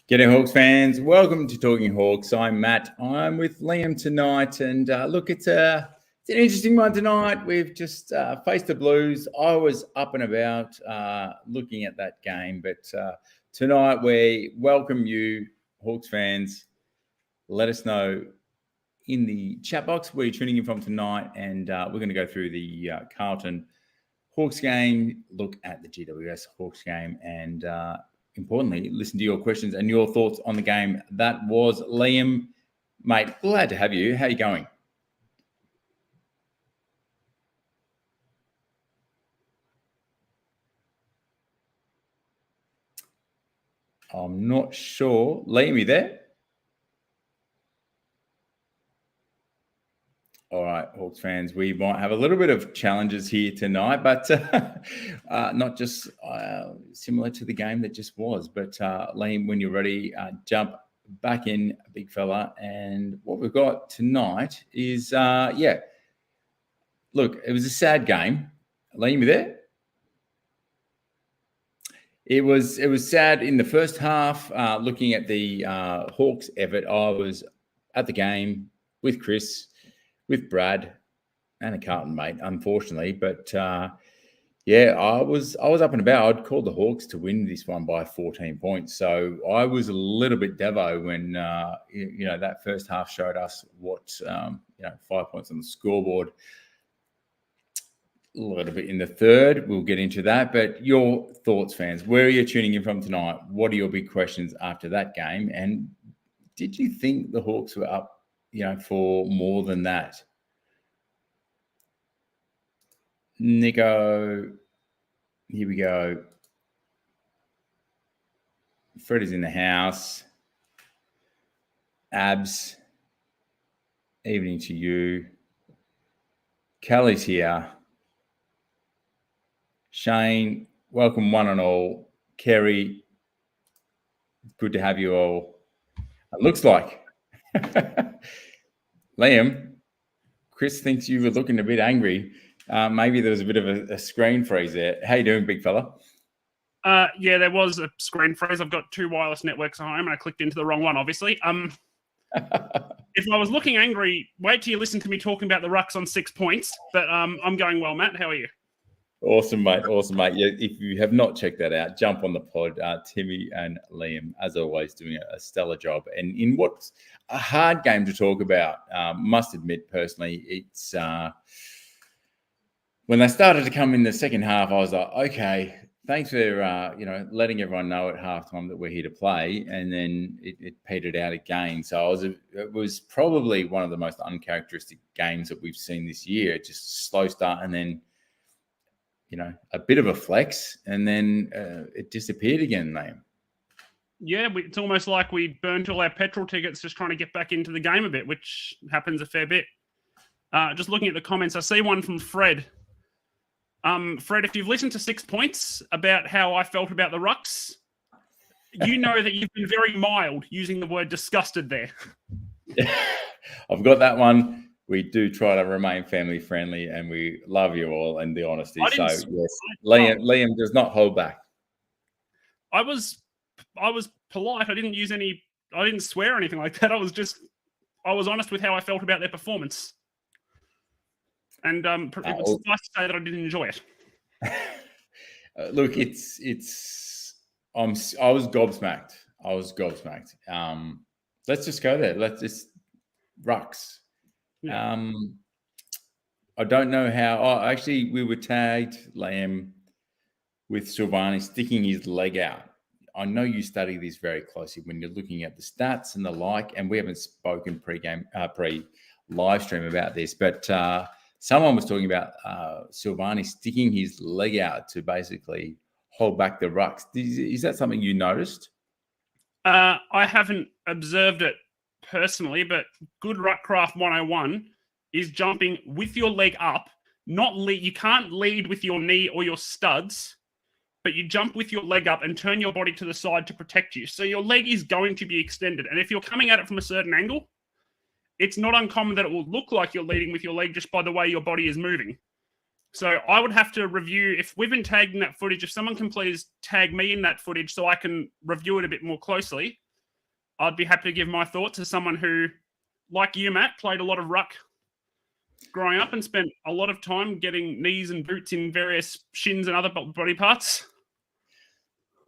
G'day Hawks fans, welcome to Talking Hawks. I'm Matt. I'm with Liam tonight, and look, it's an interesting one tonight. We've just faced the Blues. I was up and about looking at that game, but tonight we welcome you, Hawks fans. Let us know in the chat box where you're tuning in from tonight, and we're going to go through the Carlton Hawks game, look at the GWS Hawks game, and importantly, listen to your questions and your thoughts on the game. That was Liam. Mate, glad to have you. How are you going? I'm not sure. Liam, you there? All right, Hawks fans, we might have a little bit of challenges here tonight, but not just similar to the game that just was. But Liam, when you're ready, jump back in, big fella. And what we've got tonight is, look, it was a sad game. Liam, you there? It was sad in the first half. Looking at the Hawks effort, I was at the game with Chris, with Brad, and a Carlton mate, unfortunately. But I was up and about. I'd called the Hawks to win this one by 14 points. So I was a little bit devo when that first half showed us what 5 points on the scoreboard. A little bit in the third. We'll get into that. But your thoughts, fans, where are you tuning in from tonight? What are your big questions after that game? And did you think the Hawks were up, for more than that? Nico, here we go. Fred is in the house. Abs, evening to you. Kelly's here. Shane, welcome one and all. Kerry, good to have you all. It looks like Liam, Chris thinks you were looking a bit angry. Maybe there was a bit of a screen freeze there. How you doing, big fella? Yeah, there was a screen freeze. I've got two wireless networks at home, and I clicked into the wrong one, obviously. If I was looking angry, wait till you listen to me talking about the Rucks on 6 points. But I'm going well, Matt. How are you? Awesome, mate. Yeah, if you have not checked that out, jump on the pod. Timmy and Liam, as always, doing a stellar job. And in what's a hard game to talk about, must admit, personally, it's when they started to come in the second half, I was like, okay, thanks for letting everyone know at halftime that we're here to play. And then it petered out again. So it was probably one of the most uncharacteristic games that we've seen this year. Just slow start and then a bit of a flex, and then it disappeared again, Liam. Yeah, it's almost like we burnt all our petrol tickets just trying to get back into the game a bit, which happens a fair bit. Just looking at the comments, I see one from Fred. Fred, if you've listened to 6 points about how I felt about the Rucks, you know that you've been very mild using the word disgusted there. I've got that one. We do try to remain family friendly, and we love you all and the honesty. So yes, Liam does not hold back. I was polite. I didn't swear or anything like that. I was honest with how I felt about their performance. And it was nice to say that I didn't enjoy it. Look, I was gobsmacked. Let's just go there. Let's just Rucks. Yeah. I don't know how. Actually, we were tagged, Liam, with Silvani sticking his leg out. I know you study this very closely when you're looking at the stats and the like, and we haven't spoken pre-live stream about this, but someone was talking about Silvani sticking his leg out to basically hold back the Rucks. Is that something you noticed? I haven't observed it personally, but good Ruckcraft 101 is jumping with your leg up, not lead. You can't lead with your knee or your studs, but you jump with your leg up and turn your body to the side to protect you. So your leg is going to be extended. And if you're coming at it from a certain angle, it's not uncommon that it will look like you're leading with your leg just by the way your body is moving. So I would have to review, if we've been tagged in that footage, if someone can please tag me in that footage so I can review it a bit more closely. I'd be happy to give my thoughts as someone who, like you, Matt, played a lot of ruck growing up and spent a lot of time getting knees and boots in various shins and other body parts.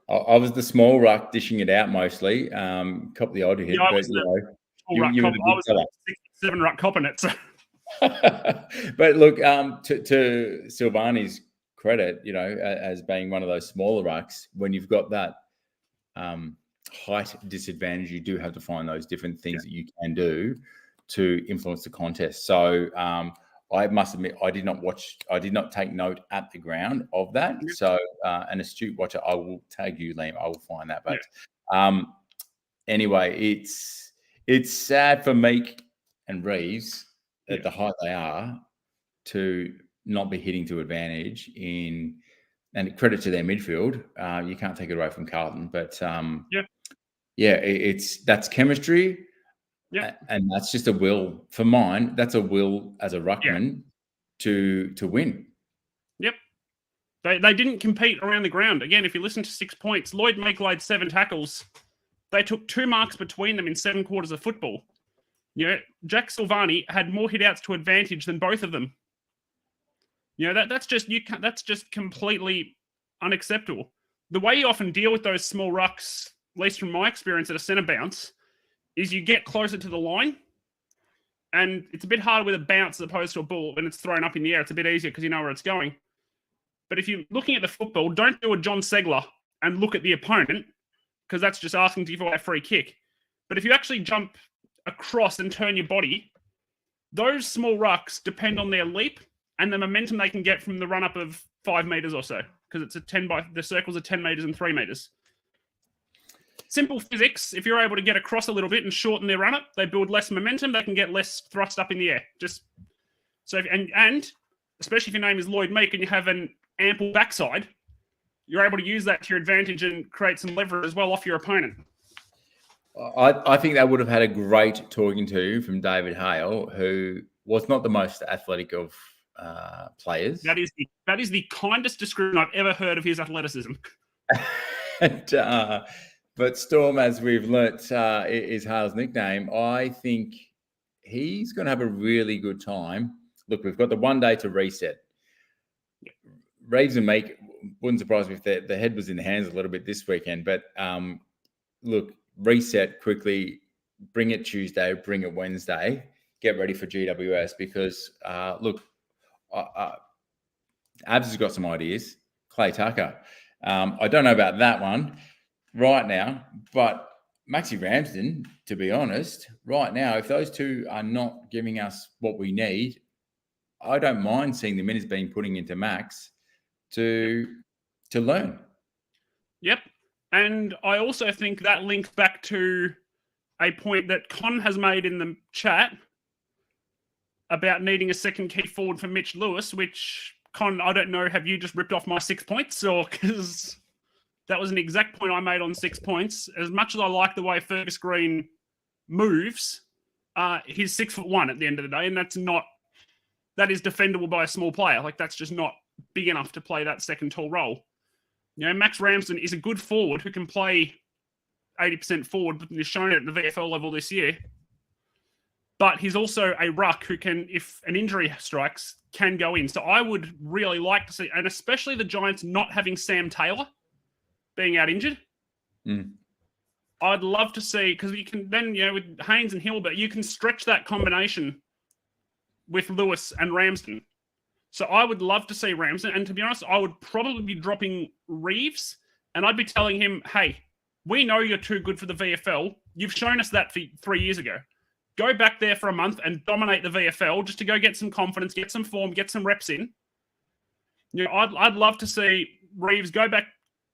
I was the small ruck dishing it out mostly. Cop the odd hit, Yeah, I but was you were the big fella. 6'7" ruck copping it. So. But look, to Silvani's credit, as being one of those smaller rucks, when you've got that height disadvantage, you do have to find those different things that you can do to influence the contest. So I must admit, I did not take note at the ground of that. Yeah. So an astute watcher, I will tag you, Liam. I will find that. But anyway, it's sad for Meek and Reeves at the height they are to not be hitting to advantage and credit to their midfield. You can't take it away from Carlton, but that's chemistry. Yeah, and that's just a will for mine. That's a will as a ruckman to win. Yep. They didn't compete around the ground. Again, if you listen to 6 points, Lloyd Meek laid 7 tackles. They took 2 marks between them in 7 quarters of football. Jack Silvani had more hit-outs to advantage than both of them. That's just completely unacceptable. The way you often deal with those small rucks, at least from my experience at a centre bounce, is you get closer to the line, and it's a bit harder with a bounce as opposed to a ball when it's thrown up in the air. It's a bit easier because you know where it's going. But if you're looking at the football, don't do a John Segler and look at the opponent, because that's just asking to give away a free kick. But if you actually jump across and turn your body, those small rucks depend on their leap and the momentum they can get from the run-up of 5 metres or so, because the circles are 10 metres and 3 metres. Simple physics. If you're able to get across a little bit and shorten their run-up, they build less momentum. They can get less thrust up in the air. And especially if your name is Lloyd Meek and you have an ample backside, you're able to use that to your advantage and create some leverage as well off your opponent. I think that would have had a great talking to from David Hale, who was not the most athletic of players. That is the kindest description I've ever heard of his athleticism. But Storm, as we've learnt, is Hale's nickname. I think he's going to have a really good time. Look, we've got the 1 day to reset. Reeves and Meek, wouldn't surprise me if the head was in the hands a little bit this weekend. But look, reset quickly, bring it Tuesday, bring it Wednesday, get ready for GWS because, look, Abs has got some ideas. Clay Tucker. I don't know about that one right now, but Maxi Ramsden, to be honest, right now, if those two are not giving us what we need, I don't mind seeing the minutes being putting into Max to learn. Yep. And I also think that links back to a point that Con has made in the chat about needing a second key forward for Mitch Lewis, which, Con, I don't know, have you just ripped off my 6 points? Or because that was an exact point I made on 6 points. As much as I like the way Fergus Green moves, he's 6'1" at the end of the day, and that is defendable by a small player. Like, that's just not big enough to play that second tall role. Max Ramsden is a good forward who can play 80% forward, but he's shown it at the VFL level this year. But he's also a ruck who can, if an injury strikes, can go in. So I would really like to see, and especially the Giants not having Sam Taylor being out injured. I'd love to see, because you can then, with Haynes and Hilbert, you can stretch that combination with Lewis and Ramsden. So I would love to see Ramsden. And to be honest, I would probably be dropping Reeves, and I'd be telling him, hey, we know you're too good for the VFL. You've shown us that for 3 years ago. Go back there for a month and dominate the VFL just to go get some confidence, get some form, get some reps in. I'd love to see Reeves go back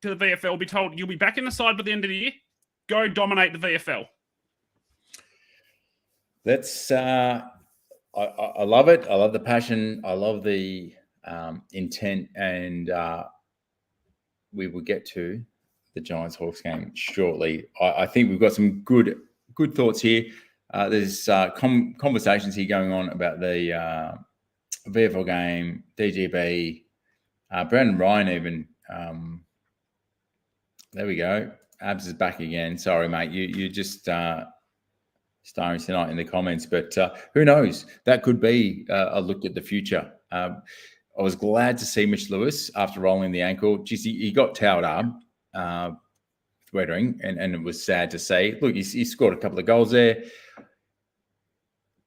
to the VFL, be told you'll be back in the side by the end of the year. Go dominate the VFL. That's I love it. I love the passion. I love the intent, and we will get to the Giants-Hawks game shortly. I think we've got some good thoughts here. There's conversations here going on about the VFL game, DGB, Brandon Ryan even. There we go. Abs is back again. Sorry, mate. You just starring tonight in the comments, but who knows? That could be a look at the future. I was glad to see Mitch Lewis after rolling the ankle. Geez, he got towed up, Wettering, and it was sad to see. Look, he scored a couple of goals there.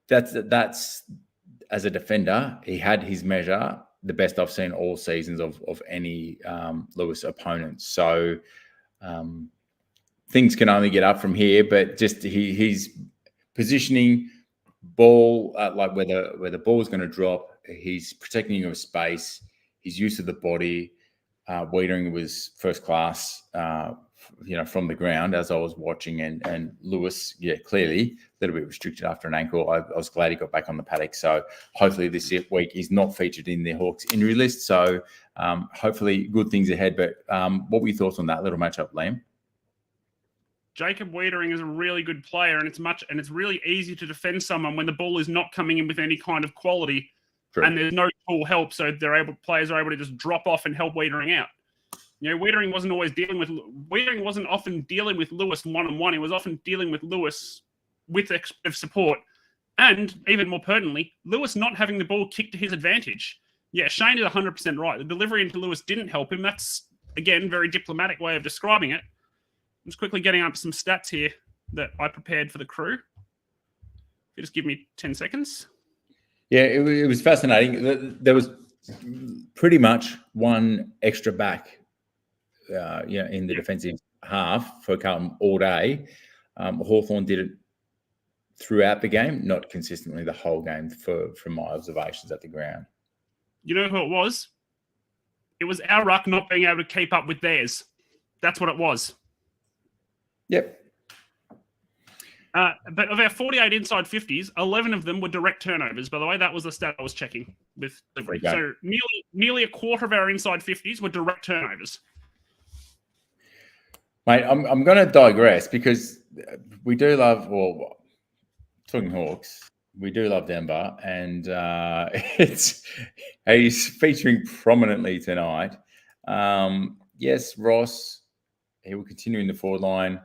That's as a defender, he had his measure, the best I've seen all seasons of any Lewis opponent. So things can only get up from here, but just he's positioning, ball like where the ball is going to drop. He's protecting of space. His use of the body. Wettering was first class. From the ground as I was watching, and Lewis, clearly a little bit restricted after an ankle. I was glad he got back on the paddock. So hopefully this week he's not featured in the Hawks injury list. So hopefully good things ahead. But what were your thoughts on that little matchup, Liam? Jacob Wettering is a really good player, and it's really easy to defend someone when the ball is not coming in with any kind of quality. True. And there's no full help, so players are able to just drop off and help Wettering out. Wettering wasn't often dealing with Lewis one-on-one. He was often dealing with Lewis with support. And even more pertinently, Lewis not having the ball kicked to his advantage. Yeah, Shane is 100% right. The delivery into Lewis didn't help him. That's, again, very diplomatic way of describing it. I'm just quickly getting up some stats here that I prepared for the crew. If you just give me 10 seconds. Yeah, it was fascinating. There was pretty much one extra back in the defensive half for Carlton all day. Hawthorn did it throughout the game, not consistently the whole game from my observations at the ground. You know who it was? It was our ruck not being able to keep up with theirs. That's what it was. Yep. But of our 48 inside 50s, 11 of them were direct turnovers. By the way, that was the stat I was checking with delivery. So nearly a quarter of our inside 50s were direct turnovers. Mate, I'm going to digress because we do love, talking Hawks, we do love Denver, and he's featuring prominently tonight. Yes, Ross, he will continue in the forward line.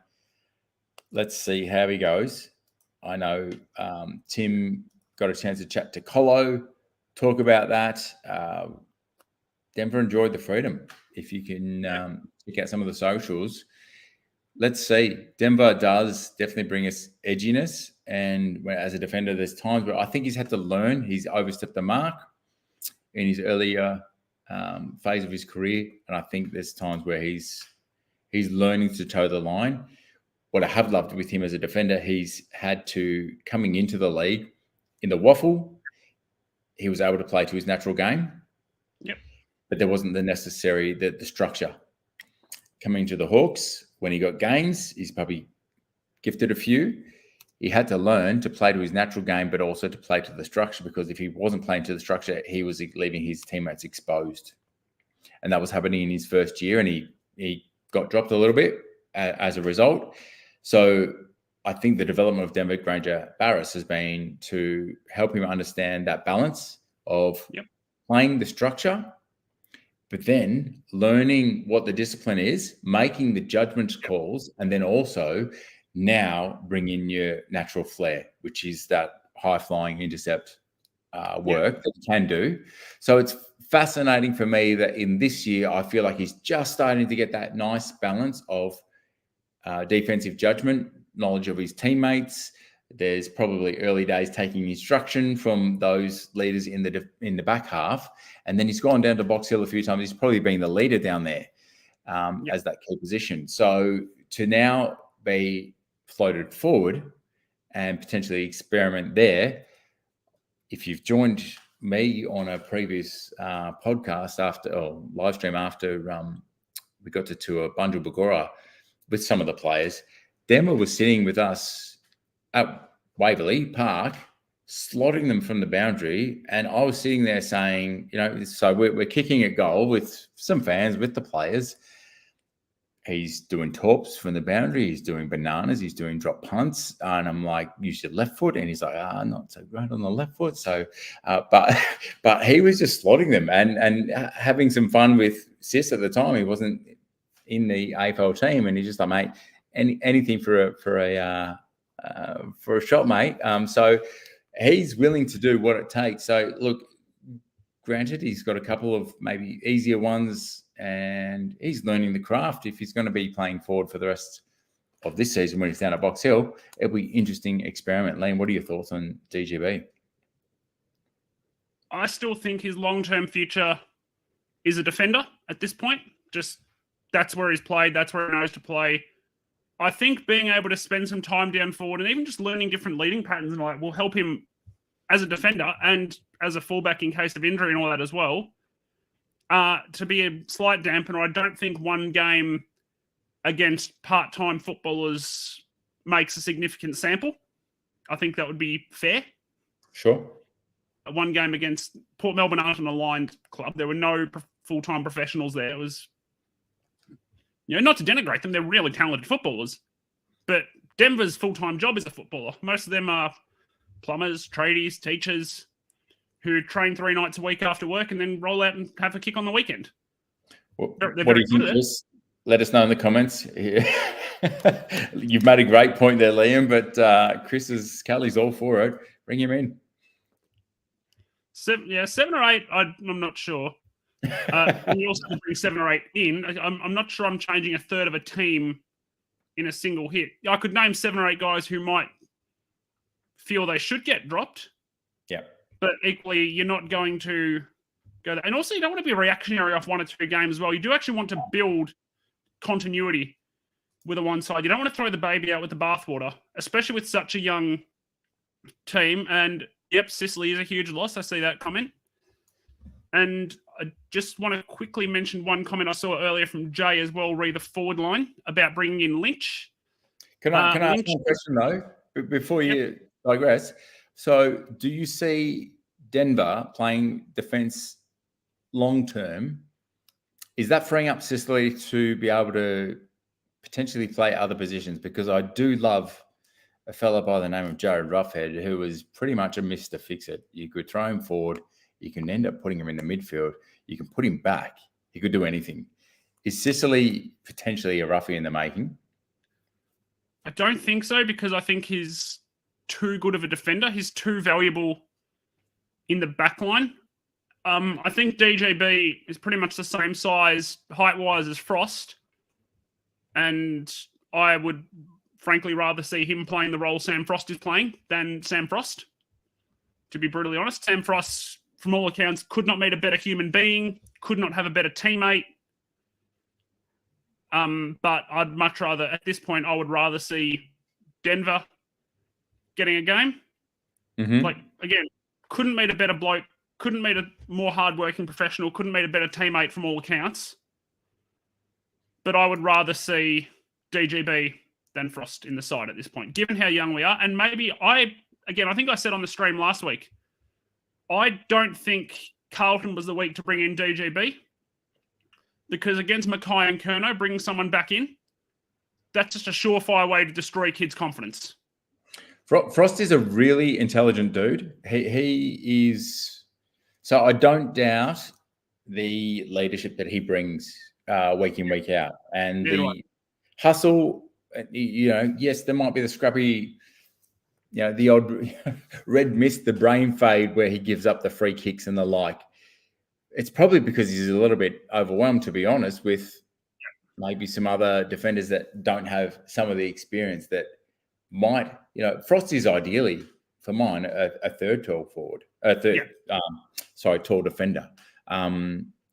Let's see how he goes. I know Tim got a chance to chat to Colo, talk about that. Denver enjoyed the freedom. If you can check out some of the socials, let's see. Denver does definitely bring us edginess. And as a defender, there's times where I think he's had to learn. He's overstepped the mark in his earlier phase of his career. And I think there's times where he's learning to toe the line. What I have loved with him as a defender, he's had to, coming into the league, in the waffle, he was able to play to his natural game. Yep. But there wasn't the necessary, the structure. Coming to the Hawks, when he got gains, he's probably gifted a few. He had to learn to play to his natural game, but also to play to the structure, because if he wasn't playing to the structure, he was leaving his teammates exposed. And that was happening in his first year, and he got dropped a little bit as a result. So I think the development of Denver Granger Barris has been to help him understand that balance of playing the structure, but then learning what the discipline is, making the judgment calls, and then also now bring in your natural flair, which is that high-flying intercept work that you can do. So it's fascinating for me that in this year, I feel like he's just starting to get that nice balance of defensive judgment, knowledge of his teammates. There's probably early days taking instruction from those leaders in the back half, and then he's gone down to Box Hill a few times. He's probably been the leader down there as that key position. So to now be floated forward and potentially experiment there. If you've joined me on a previous podcast live stream after we got to tour Bunjil Bagora with some of the players, Denver was sitting with us at Waverley Park, slotting them from the boundary, and I was sitting there saying, so we're kicking a goal with some fans, with the players. He's doing torps from the boundary. He's doing bananas. He's doing drop punts. And I'm like, use your left foot. And he's like, not so great on the left foot. So, but he was just slotting them and having some fun with Sis at the time. He in the AFL team, and he's just like, mate, anything for a shot, mate. So he's willing to do what it takes. So look, granted, he's got a couple of maybe easier ones, and he's learning the craft. If he's going to be playing forward for the rest of this season when he's down at Box Hill, it'll be an interesting experiment. Liam, what are your thoughts on DGB? I still think his long-term future is a defender at this point. Just that's where he's played. That's where he knows to play. I think being able to spend some time down forward and even just learning different leading patterns and all that will help him as a defender and as a fullback in case of injury and all that as well. To be a slight dampener, I don't think one game against part-time footballers makes a significant sample. I think that would be fair. Sure. One game against Port Melbourne aren't an aligned club. There were no full-time professionals there. It was, not to denigrate them, they're really talented footballers. But Denver's full-time job is a footballer. Most of them are plumbers, tradies, teachers who train 3 nights a week after work and then roll out and have a kick on the weekend. What do you think, Chris? Let us know in the comments. You've made a great point there, Liam, but Kelly's all for it. Bring him in. 7 or 8, I'm not sure. And you also bring 7 or 8 in. I'm not sure I'm changing a third of a team in a single hit. I could name 7 or 8 guys who might feel they should get dropped. Yeah. But equally, you're not going to go there. And also, you don't want to be reactionary off 1 or 2 games as well. You do actually want to build continuity with a one side. You don't want to throw the baby out with the bathwater, especially with such a young team. And yep, Sicily is a huge loss. I see that comment. And I just want to quickly mention one comment I saw earlier from Jay as well, read the forward line about bringing in Lynch. Can I ask one question, though, before you digress? So do you see Denver playing defence long-term? Is that freeing up Sicily to be able to potentially play other positions? Because I do love a fellow by the name of Jared Roughhead, who is pretty much a Mr. Fix-It. You could throw him forward. You can end up putting him in the midfield. You can put him back. He could do anything. Is Sicily potentially a roughie in the making? I don't think so, because I think he's too good of a defender. He's too valuable in the back line. I think DJB is pretty much the same size, height-wise, as Frost. And I would frankly rather see him playing the role Sam Frost is playing than Sam Frost. To be brutally honest, Sam Frost, from all accounts, could not meet a better human being, could not have a better teammate. But I'd much rather, at this point, I would rather see Denver getting a game. Mm-hmm. Like, again, couldn't meet a better bloke, couldn't meet a more hardworking professional, couldn't meet a better teammate from all accounts. But I would rather see DGB than Frost in the side at this point, given how young we are. And maybe I think I said on the stream last week, I don't think Carlton was the week to bring in DGB, because against Mackay and Curnow, bringing someone back in, that's just a surefire way to destroy kids' confidence. Frost is a really intelligent dude. He is. So I don't doubt the leadership that he brings week in, week out, and the hustle. Yes, there might be the scrappy, the odd red mist, the brain fade where he gives up the free kicks and the like. It's probably because he's a little bit overwhelmed, to be honest, with maybe some other defenders that don't have some of the experience that might, Frost is ideally, for mine, a third tall forward, tall defender.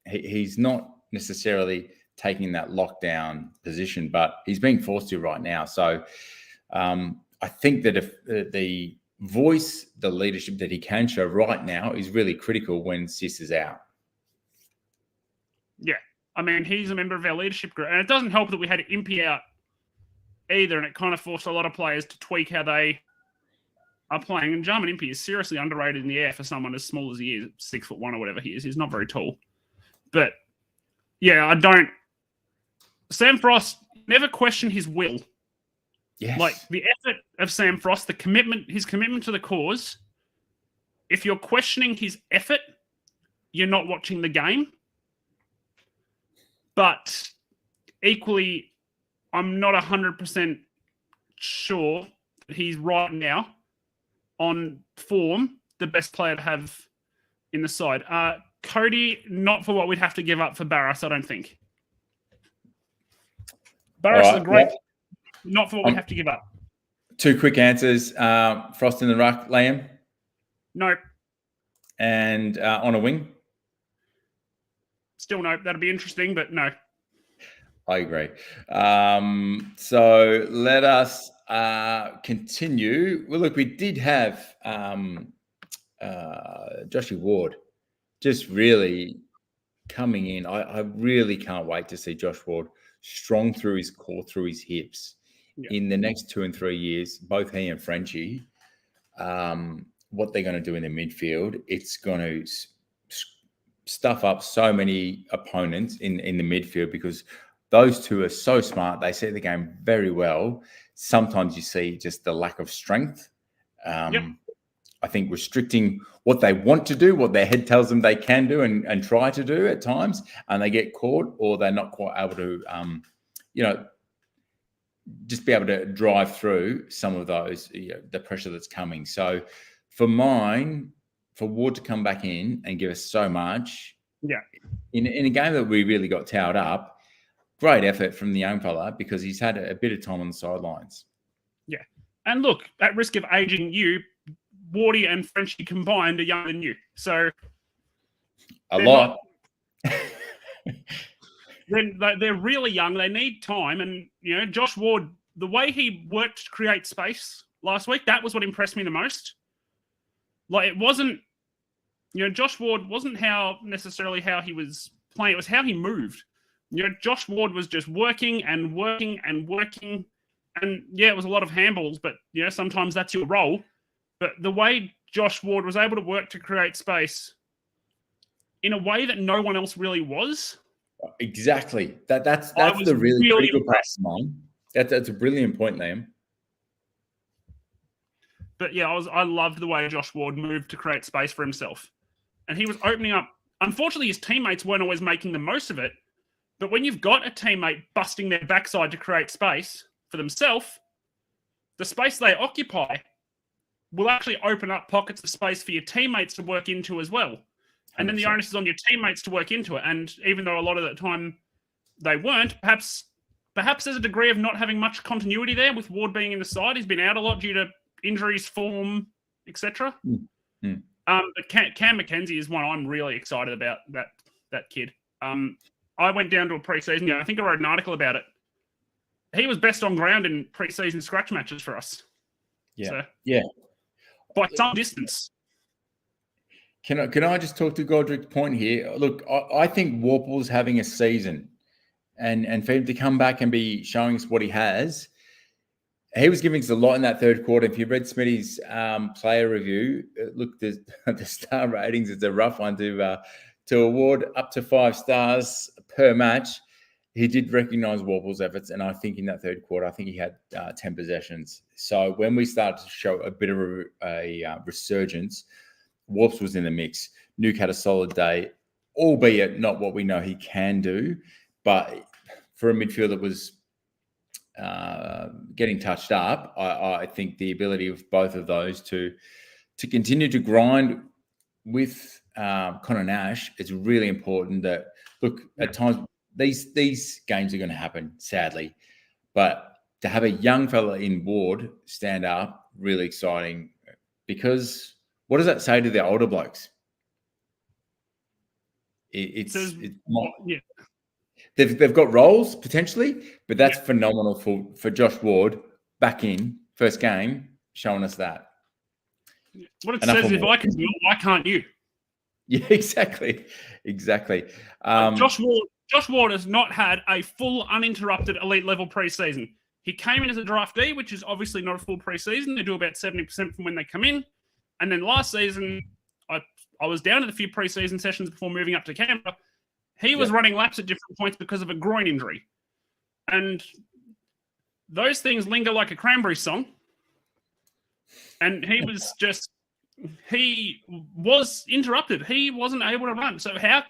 He's not necessarily taking that lockdown position, but he's being forced to right now. So I think that if the voice, the leadership that he can show right now is really critical when Sis is out. Yeah. I mean, he's a member of our leadership group, and it doesn't help that we had Impey out either, and it kind of forced a lot of players to tweak how they are playing. And Jarman Impey is seriously underrated in the air for someone as small as he is, 6'1" or whatever he is. He's not very tall. But, yeah, Sam Frost, never question his will. Yes. Like, the effort of Sam Frost, his commitment to the cause, if you're questioning his effort, you're not watching the game. But equally, I'm not 100% sure that he's right now on form the best player to have in the side. Cody, not for what we'd have to give up for Barras, I don't think. Barras is a great, not for what we have to give up. 2 quick answers. Frost in the ruck, Liam? No. And on a wing? Still no. That'd be interesting, but no. I agree. So let us continue. Well, look, we did have Joshy Ward just really coming in. I really can't wait to see Josh Ward strong through his core, through his hips. Yeah. In the next 2 and 3 years, both he and Frenchie, what they're going to do in the midfield, it's going to stuff up so many opponents in the midfield because those two are so smart. They see the game very well. Sometimes you see just the lack of strength. I think restricting what they want to do, what their head tells them they can do and try to do at times, and they get caught or they're not quite able to, just be able to drive through some of those, the pressure that's coming. So for Ward to come back in and give us so much in a game that we really got towed up, great effort from the young fella because he's had a bit of time on the sidelines. Yeah. And look, at risk of aging you, Wardy and Frenchie combined are younger than you. So a lot. They're really young. They need time. And, Josh Ward, the way he worked to create space last week, that was what impressed me the most. Like, it wasn't, Josh Ward wasn't necessarily how he was playing. It was how he moved. Josh Ward was just working and working and working. And, it was a lot of handballs, but, sometimes that's your role. But the way Josh Ward was able to work to create space in a way that no one else really was. Exactly. That's the really critical part of mine. That's a brilliant point, Liam. But I loved the way Josh Ward moved to create space for himself. And he was opening up. Unfortunately, his teammates weren't always making the most of it. But when you've got a teammate busting their backside to create space for themselves, the space they occupy will actually open up pockets of space for your teammates to work into as well. And then the onus is on your teammates to work into it. And even though a lot of the time they weren't, perhaps there's a degree of not having much continuity there with Ward being in the side. He's been out a lot due to injuries, form, etc. But Cam McKenzie is one I'm really excited about, that kid. I went down to a preseason. I think I wrote an article about it. He was best on ground in preseason scratch matches for us. By some distance. Can I just talk to Godric's point here? Look, I think Warple's having a season, and for him to come back and be showing us what he has, he was giving us a lot in that third quarter. If you read Smitty's player review, look, the star ratings, it's a rough one to award up to 5 stars per match. He did recognise Warple's efforts, and I think in that third quarter, I think he had 10 possessions. So when we started to show a bit of a resurgence, Warps was in the mix. Nuke had a solid day, albeit not what we know he can do. But for a midfield that was getting touched up, I think the ability of both of those to continue to grind with Connor Nash is really important. That, look, at times these games are going to happen, sadly. But to have a young fella in Ward stand up, really exciting, because what does that say to the older blokes? They've got roles potentially, but that's phenomenal for Josh Ward back in first game, showing us that. What it says, if I can do it, why can't you? Yeah, exactly. Josh Ward has not had a full, uninterrupted elite level preseason. He came in as a draftee, which is obviously not a full preseason. They do about 70% from when they come in. And then last season, I was down at a few preseason sessions before moving up to Canberra. He was running laps at different points because of a groin injury. And those things linger like a Cranberry song. And he was interrupted. He wasn't able to run. So how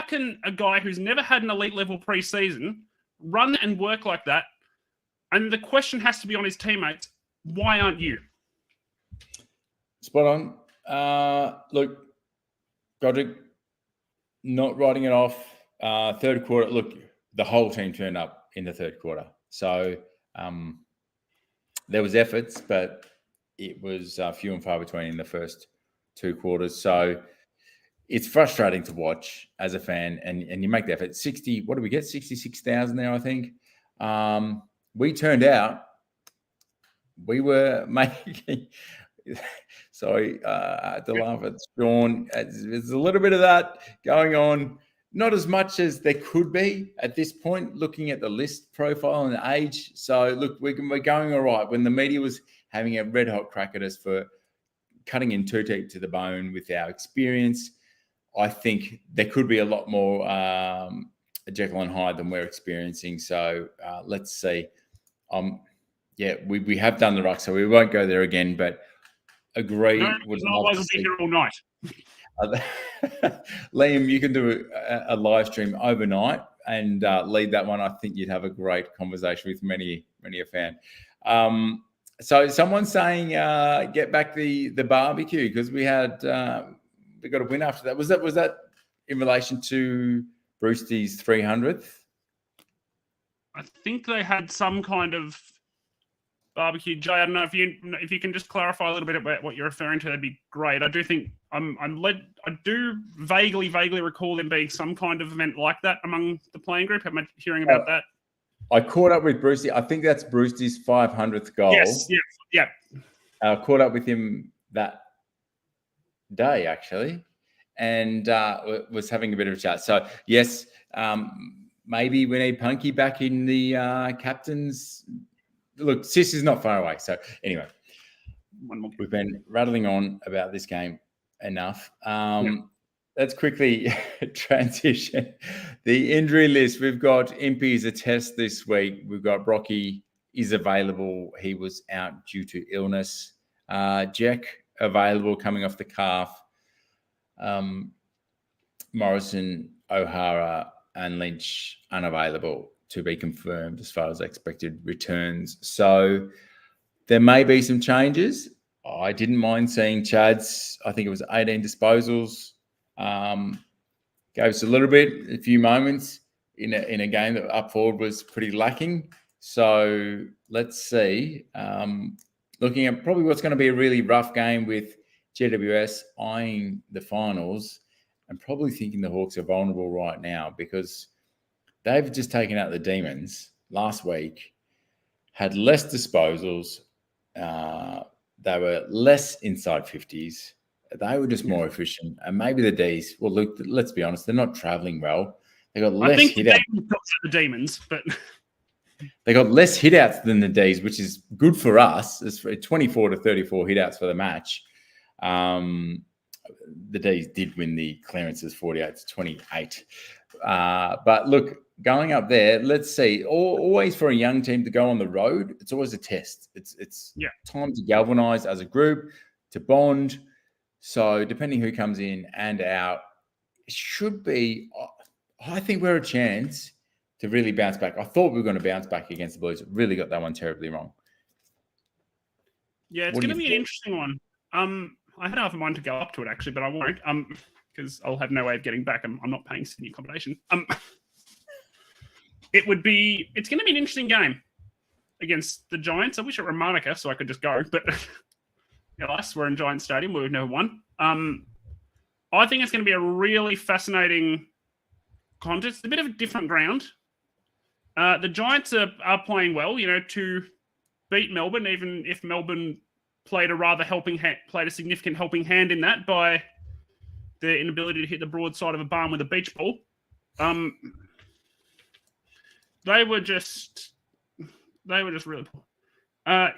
can a guy who's never had an elite level preseason run and work like that. And the question has to be on his teammates, why aren't you? Spot on. Look, Godric, not writing it off. Third quarter, look, the whole team turned up in the third quarter. So there was efforts, but it was few and far between in the first two quarters. So it's frustrating to watch as a fan, and you make the effort. 60, what did we get? 66,000 there, I think. We turned out, we were making, sorry, to laugh at Sean. There's a little bit of that going on. Not as much as there could be at this point, looking at the list profile and the age. So, look, we're going all right. When the media was having a red-hot crack at us for cutting in too deep to the bone with our experience, I think there could be a lot more Jekyll and Hyde than we're experiencing. So, let's see. We have done the ruck, so we won't go there again, but agree. No, otherwise we'll be here all night. Liam, you can do a live stream overnight and lead that one. I think you'd have a great conversation with many a fan. So someone's saying get back the barbecue because we got a win after that. Was that in relation to Brewsty's 300th? I think they had some kind of barbecue. Jay, I don't know if you can just clarify a little bit about what you're referring to. That'd be great. I do think I do vaguely recall there being some kind of event like that among the playing group. Am I hearing about that? I caught up with Brewsty. I think that's Brewsty's 500th goal. Yes, yeah. I caught up with him that day actually, and was having a bit of a chat. So yes, maybe we need Punky back in the captain's. Look, Sis is not far away. So anyway, we've been rattling on about this game enough. Let's quickly transition. The injury list. We've got Impey as a test this week. We've got Brocky is available. He was out due to illness. Jack available coming off the calf. Morrison, O'Hara and Lynch unavailable to be confirmed as far as expected returns. So there may be some changes. I didn't mind seeing Chad's, I think it was 18 disposals. Gave us a few moments in a game that up forward was pretty lacking. So let's see. Looking at probably what's going to be a really rough game with GWS eyeing the finals and probably thinking the Hawks are vulnerable right now because they've just taken out the Demons last week, had less disposals. They were less inside 50s. They were just more efficient. And maybe the Ds, well, look, let's be honest, they're not traveling well. They got less hit-outs. The Demons, but they got less hit-outs than the Ds, which is good for us. It's 24 to 34 hit-outs for the match. The Ds did win the clearances 48 to 28. But look, going up there, let's see. Always for a young team to go on the road, it's always a test. It's time to galvanise as a group, to bond. So depending who comes in and out, it should be. I think we're a chance to really bounce back. I thought we were going to bounce back against the Blues. Really got that one terribly wrong. Yeah, it's going to be an interesting one. I had half a mind to go up to it actually, but I won't. Because I'll have no way of getting back. I'm not paying Sydney accommodation. It's going to be an interesting game against the Giants. I wish it were Monica so I could just go, but alas, we're in Giant Stadium. We've never won. I think it's going to be a really fascinating contest. It's a bit of a different ground. The Giants are playing well, to beat Melbourne, even if Melbourne played a significant helping hand in that by their inability to hit the broadside of a barn with a beach ball. They were just really poor.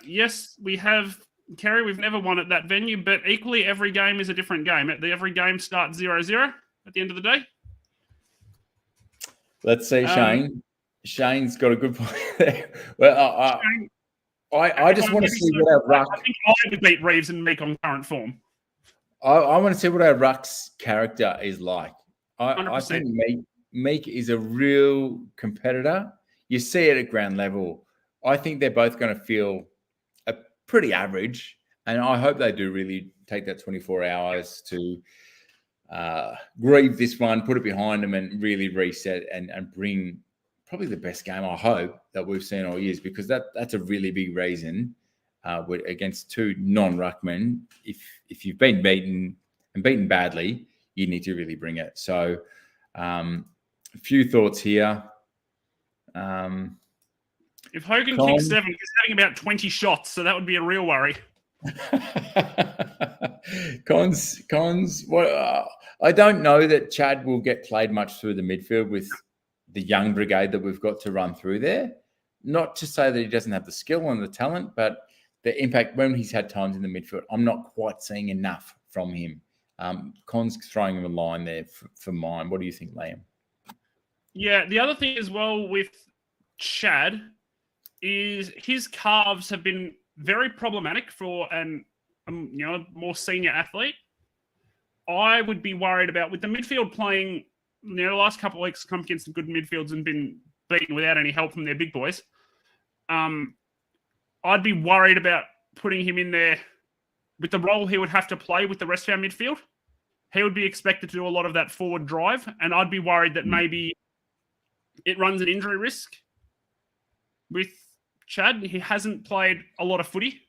Yes, we have Kerry. We've never won at that venue, but equally every game is a different game. Every game starts 0-0 at the end of the day. Let's see, Shane. Shane's got a good point there. Well, I just want to see what our ruck. I think I would beat Reeves and Meek on current form. I want to see what our ruck's character is like. I 100%. think Meek is a real competitor. You see it at ground level. I think they're both going to feel a pretty average, and I hope they do really take that 24 hours to grieve this one, put it behind them, and really reset and bring probably the best game, I hope, that we've seen all years, because that's a really big reason against two non-ruckmen. If you've been beaten and beaten badly, you need to really bring it. So a few thoughts here. If Hogan kicks 7, he's having about 20 shots, so that would be a real worry. Cons. What? I don't know that Chad will get played much through the midfield with the young brigade that we've got to run through there. Not to say that he doesn't have the skill and the talent, but the impact when he's had times in the midfield, I'm not quite seeing enough from him. Con's throwing him a line there for mine. What do you think, Liam? Yeah, the other thing as well with Chad is his calves have been very problematic for an more senior athlete. I would be worried about, with the midfield playing, the last couple of weeks come against some good midfields and been beaten without any help from their big boys. I'd be worried about putting him in there with the role he would have to play with the rest of our midfield. He would be expected to do a lot of that forward drive, and I'd be worried that maybe it runs an injury risk with Chad. He hasn't played a lot of footy.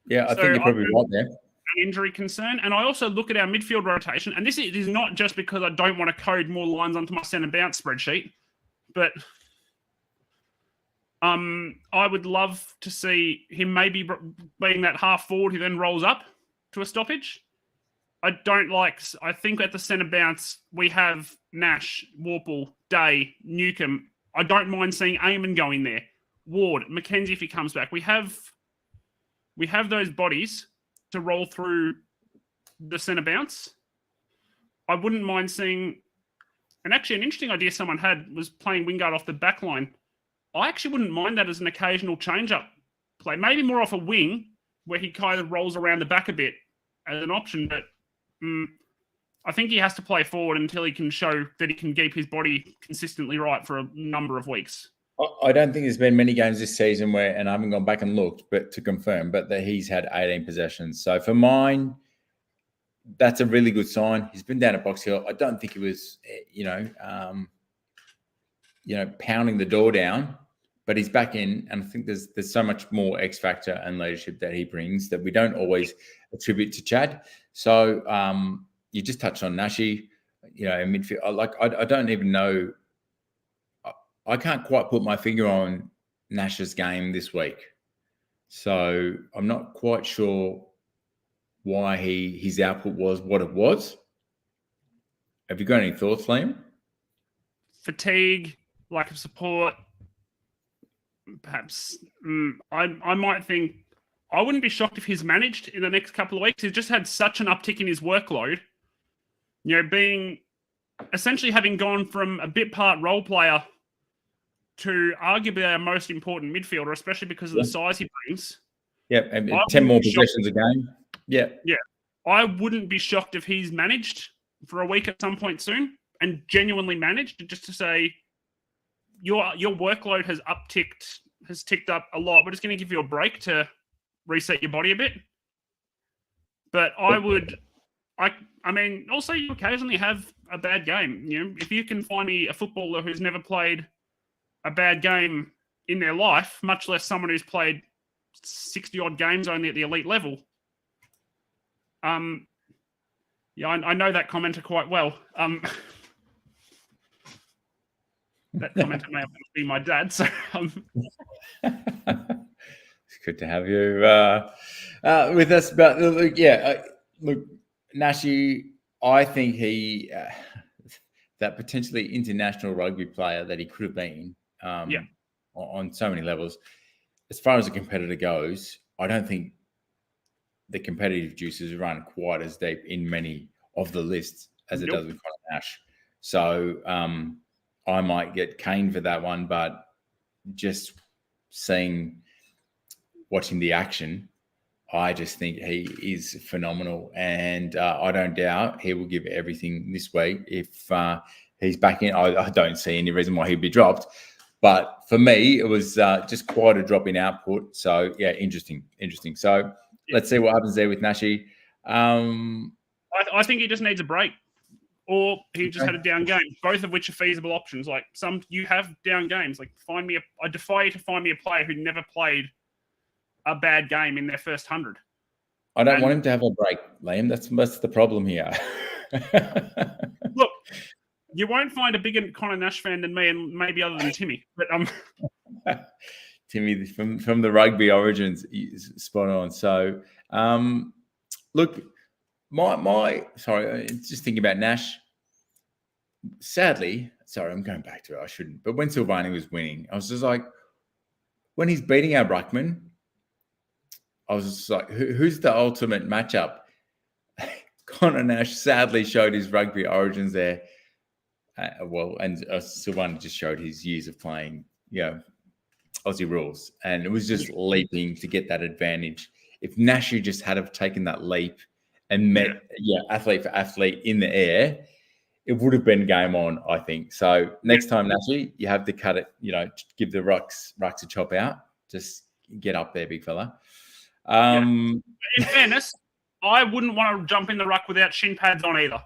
Yeah, I think you're probably right there. An injury concern. And I also look at our midfield rotation, and this is not just because I don't want to code more lines onto my centre bounce spreadsheet, but I would love to see him maybe being that half forward who then rolls up to a stoppage. I think at the centre bounce, we have Nash, Warple, Day, Newcomb. I don't mind seeing Eamon go in there. Ward, Mackenzie if he comes back. We have those bodies to roll through the centre bounce. I wouldn't mind seeing, and actually an interesting idea someone had was playing Wingard off the back line. I actually wouldn't mind that as an occasional change-up play. Maybe more off a wing where he kind of rolls around the back a bit as an option, but I think he has to play forward until he can show that he can keep his body consistently right for a number of weeks. I don't think there's been many games this season where, and I haven't gone back and looked, but to confirm, but that he's had 18 possessions. So for mine, that's a really good sign. He's been down at Box Hill. I don't think he was, pounding the door down, but he's back in, and I think there's so much more X factor and leadership that he brings that we don't always attribute to Chad. So you just touched on Nashi, in midfield. I don't even know. I can't quite put my finger on Nash's game this week. So I'm not quite sure why his output was what it was. Have you got any thoughts, Liam? Fatigue, lack of support. Perhaps I might think, I wouldn't be shocked if he's managed in the next couple of weeks. He's just had such an uptick in his workload. Essentially having gone from a bit part role player to arguably our most important midfielder, especially because of the size he brings. Yeah, and 10 more possessions a game. Yeah. Yeah. I wouldn't be shocked if he's managed for a week at some point soon, and genuinely managed, just to say your workload has ticked up a lot, but it's going to give you a break to reset your body a bit. But also you occasionally have a bad game. If you can find me a footballer who's never played a bad game in their life, much less someone who's played 60-odd games only at the elite level. I know that commenter quite well. That commenter may have been my dad. So it's good to have you with us. But look, Nashi, I think he that potentially international rugby player that he could have been on so many levels. As far as a competitor goes, I don't think the competitive juices run quite as deep in many of the lists as it does with Connor Nash. So I might get caned for that one, but just watching the action, I just think he is phenomenal, and I don't doubt he will give everything this week. If he's back in, I don't see any reason why he'd be dropped. But for me, it was just quite a drop in output. So, yeah, interesting. So, let's see what happens there with Nashi. I think he just needs a break, or he just had a down game, both of which are feasible options. Like you have down games. Like I defy you to find me a player who never played a bad game in their first 100. I don't want him to have a break, Liam. That's the problem here. Look, you won't find a bigger Connor Nash fan than me, and maybe other than Timmy. But Timmy from the rugby origins is spot on. So, look, sorry, just thinking about Nash. Sadly, sorry, I'm going back to it. I shouldn't. But when Silvani was winning, I was just like, when he's beating our ruckman, I was just like, who's the ultimate matchup? Connor Nash sadly showed his rugby origins there. And Silvani just showed his years of playing, Aussie rules. And it was just leaping to get that advantage. If Nash just had have taken that leap and met, athlete for athlete in the air, it would have been game on, I think. So next time, Nashy, you have to cut it, give the rucks a chop out. Just get up there, big fella. In fairness, I wouldn't want to jump in the ruck without shin pads on either.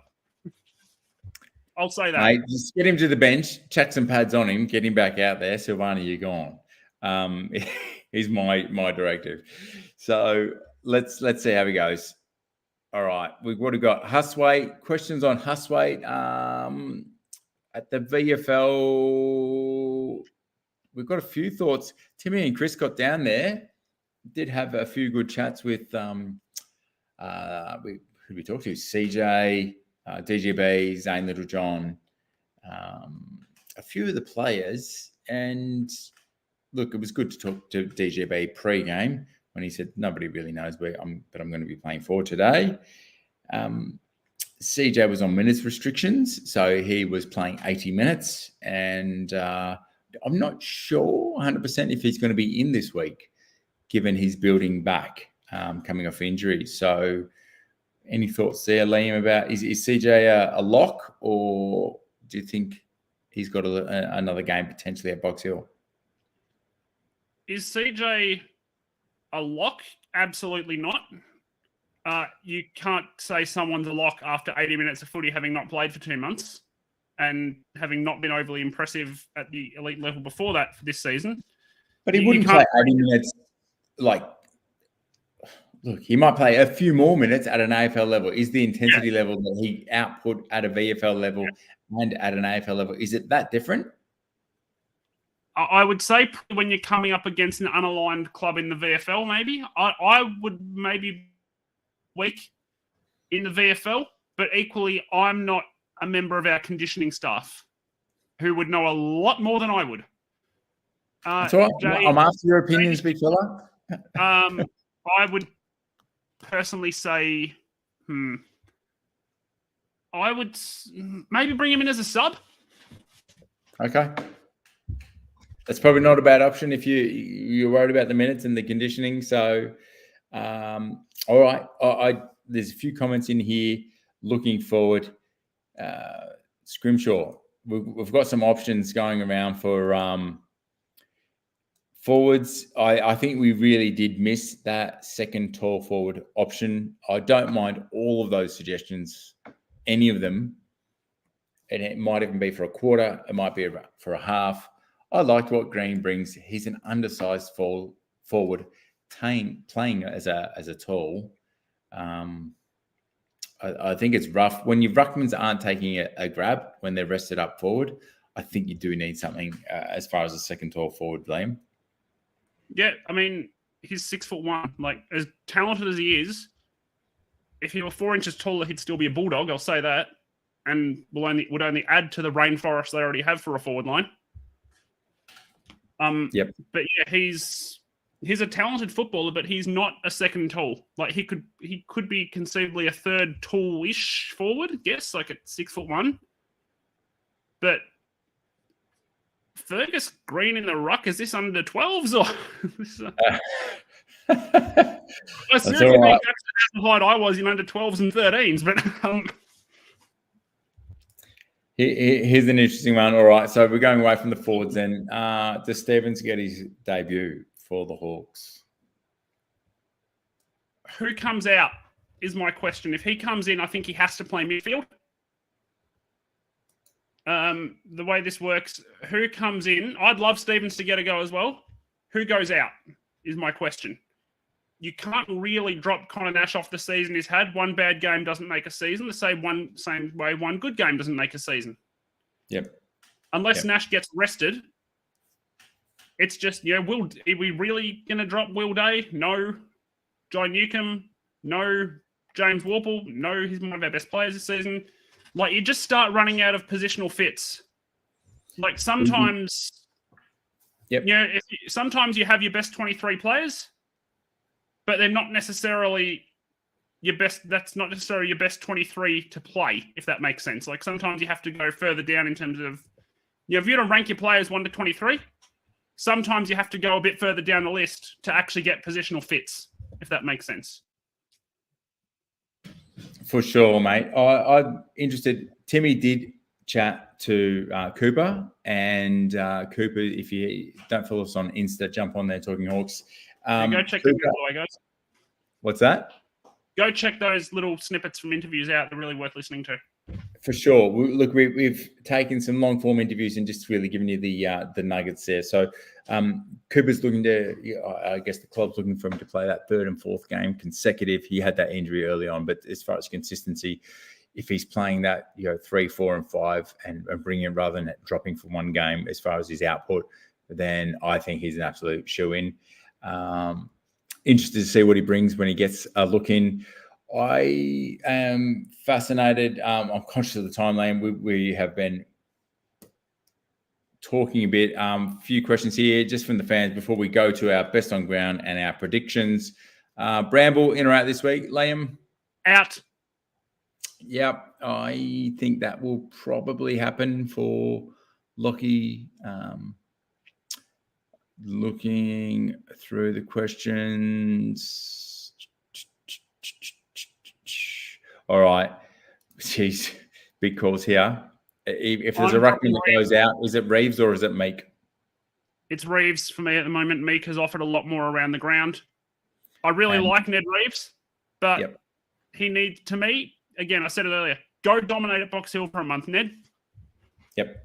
I'll say that. Mate, just get him to the bench, chuck some pads on him, get him back out there. Silvani, you're gone. He's my directive. So let's see how he goes. All right, we've got Huswaite. Questions on Huswaite. At the VFL, we've got a few thoughts. Timmy and Chris got down there. Did have a few good chats with who we talked to? CJ, DGB, Zane Littlejohn, a few of the players. And look, it was good to talk to DGB pre-game when he said nobody really knows but I'm going to be playing for today. CJ was on minutes restrictions, so he was playing 80 minutes, and I'm not sure 100% if he's going to be in this week, given he's building back, coming off injury. So any thoughts there, Liam, about is CJ a lock, or do you think he's got another game potentially at Box Hill? Is CJ a lock? Absolutely not. You can't say someone's a lock after 80 minutes of footy, having not played for 2 months and having not been overly impressive at the elite level before that for this season. But he wouldn't play 80 minutes. Look, he might play a few more minutes at an AFL level. Is the intensity level that he output at a VFL level and at an AFL level, is it that different? I would say when you're coming up against an unaligned club in the VFL, maybe. I would maybe weak in the VFL, but equally, I'm not a member of our conditioning staff who would know a lot more than I would. That's all right. Jay, I'm after your opinions, big fella. I would personally say, I would maybe bring him in as a sub. Okay. That's probably not a bad option if you're worried about the minutes and the conditioning. So, all right. There's a few comments in here. Looking forward. Scrimshaw. We've got some options going around for forwards. I think we really did miss that second tall forward option. I don't mind all of those suggestions, any of them. And it might even be for a quarter. It might be for a half. I liked what Green brings. He's an undersized forward, playing as a tall. I think it's rough. When your ruckmans aren't taking a grab when they're rested up forward, I think you do need something as far as a second tall forward, Liam. Yeah, I mean, he's 6'1". Like, as talented as he is, if he were 4 inches taller, he'd still be a bulldog, I'll say that. And would only add to the rainforest they already have for a forward line. Yep. But yeah, he's a talented footballer, but he's not a second tall. Like, he could be conceivably a third tall-ish forward, I guess, like at 6'1". But Fergus Green in the ruck, is this under 12s or? I seriously think that's the height I was in under 12s and 13s, but Here's an interesting one. All right, so we're going away from the forwards then. Does Stevens get his debut for the Hawks? Who comes out is my question. If he comes in, I think he has to play midfield. The way this works, who comes in? I'd love Stevens to get a go as well. Who goes out is my question. You can't really drop Connor Nash off the season he's had. One bad game doesn't make a season. The same way one good game doesn't make a season. Yep. Unless Nash gets rested, it's just, are we really going to drop Will Day? No. John Newcomb? No. James Warple? No. He's one of our best players this season. Like, you just start running out of positional fits. Like, sometimes, sometimes you have your best 23 players, but they're not necessarily your best. That's not necessarily your best 23 to play, if that makes sense. Like, sometimes you have to go further down in terms of, if you're to rank your players 1 to 23, sometimes you have to go a bit further down the list to actually get positional fits, if that makes sense. For sure, mate. I'm interested. Timmy did chat to Cooper, and Cooper, if you don't follow us on Insta, jump on there, Talking Hawks. Go check them out, guys. What's that? Go check those little snippets from interviews out. They're really worth listening to. For sure. Look, we've taken some long form interviews and just really given you the nuggets there. So Cooper's looking to, I guess the club's looking for him to play that 3rd and 4th game consecutive. He had that injury early on, but as far as consistency, if he's playing that 3, 4, and 5 and bringing it rather than dropping from one game as far as his output, then I think he's an absolute shoe-in. Interested to see what he brings when he gets a look in. I am fascinated. I'm conscious of the time, Liam. We have been talking a bit. Few questions here just from the fans before we go to our best on ground and our predictions. Bramble, in or out this week, Liam? Out. Yep. I think that will probably happen for Lockie. Looking through the questions. All right. Jeez, big calls here. If there's a ruckman that goes out, is it Reeves or is it Meek? It's Reeves for me at the moment. Meek has offered a lot more around the ground. I really like Ned Reeves, but he needs, to me, again, I said it earlier, go dominate at Box Hill for a month, Ned. Yep.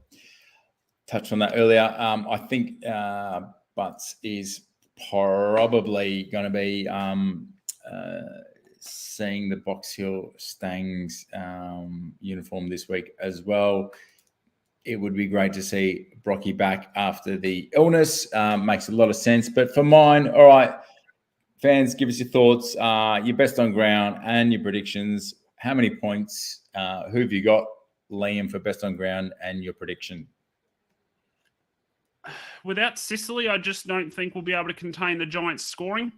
Touched on that earlier. I think Butts is probably going to be seeing the Box Hill Stangs uniform this week as well. It would be great to see Brocky back after the illness. Makes a lot of sense. But for mine, all right, fans, give us your thoughts, your best on ground and your predictions. How many points? Who have you got, Liam, for best on ground and your prediction? Without Sicily, I just don't think we'll be able to contain the Giants scoring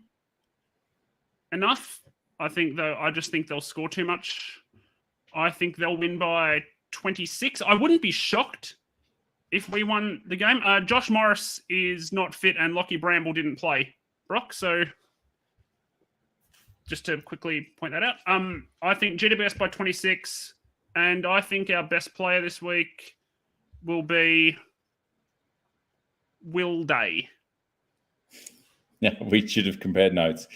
enough. I just think they'll score too much. I think they'll win by 26. I wouldn't be shocked if we won the game. Josh Morris is not fit and Lockie Bramble didn't play, Brock. So just to quickly point that out. I think GWS by 26. And I think our best player this week will be Will Day. Yeah, we should have compared notes.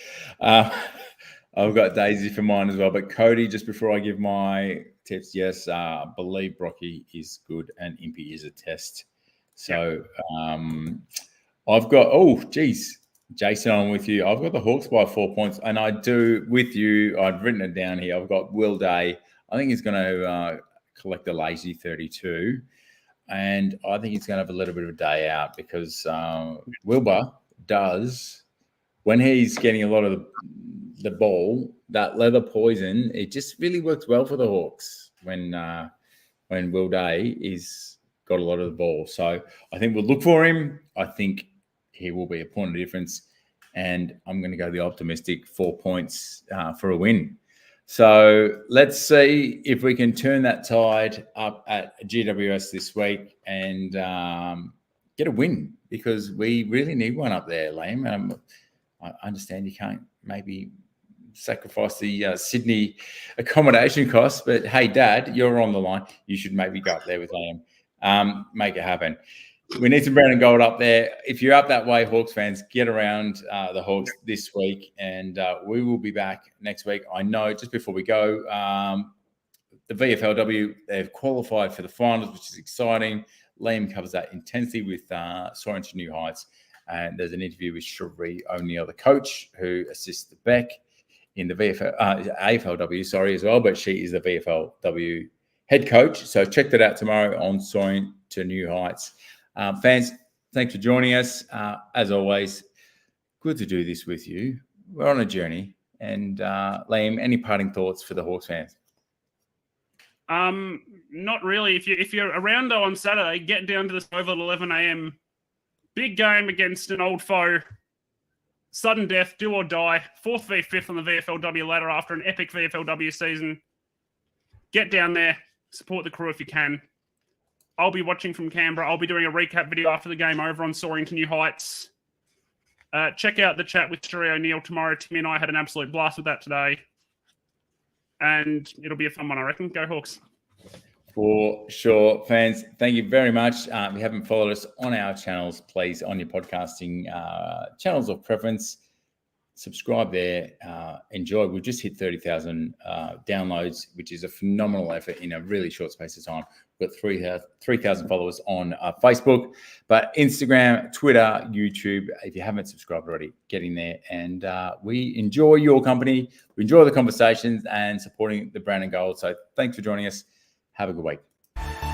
I've got Daisy for mine as well. But Cody, just before I give my tips, yes, I believe Brocky is good and Impy is a test. So I've got, Jason, I'm with you. I've got the Hawks by 4 points. And I do, with you, I've written it down here. I've got Will Day. I think he's going to collect a lazy 32. And I think he's going to have a little bit of a day out because Wilbur does, when he's getting a lot of the ball, that leather poison, it just really works well for the Hawks when Will Day is got a lot of the ball. So I think we'll look for him. I think he will be a point of difference. And I'm going to go the optimistic 4 points for a win. So let's see if we can turn that tide up at GWS this week and get a win because we really need one up there, Liam. I understand you can't maybe sacrifice the Sydney accommodation costs. But hey, Dad, you're on the line. You should maybe go up there with Liam. Make it happen. We need some brown and gold up there. If you're up that way, Hawks fans, get around the Hawks this week, and we will be back next week. I know just before we go, the VFLW, they've qualified for the finals, which is exciting. Liam covers that intensely with Soaring to New Heights. And there's an interview with Cherie O'Neill, the coach, who assists the Beck in the AFLW, as well. But she is the VFLW head coach. So check that out tomorrow on Soaring to New Heights. Fans, thanks for joining us. As always, good to do this with you. We're on a journey. And Liam, any parting thoughts for the Hawks fans? Not really. If you're around though on Saturday, get down to the Oval at 11 a.m. Big game against an old foe. Sudden death, do or die. 4th v 5th on the VFLW ladder after an epic VFLW season. Get down there. Support the crew if you can. I'll be watching from Canberra. I'll be doing a recap video after the game over on Soaring to New Heights. Check out the chat with Cherie O'Neill tomorrow. Timmy and I had an absolute blast with that today. And it'll be a fun one, I reckon. Go Hawks. For sure. Fans, thank you very much. If you haven't followed us on our channels, please, on your podcasting channels of preference, subscribe there. Enjoy. We've just hit 30,000 downloads, which is a phenomenal effort in a really short space of time. We've got 3,000 followers on Facebook, but Instagram, Twitter, YouTube. If you haven't subscribed already, get in there. And we enjoy your company. We enjoy the conversations and supporting the Brown and Gold. So thanks for joining us. Have a good week.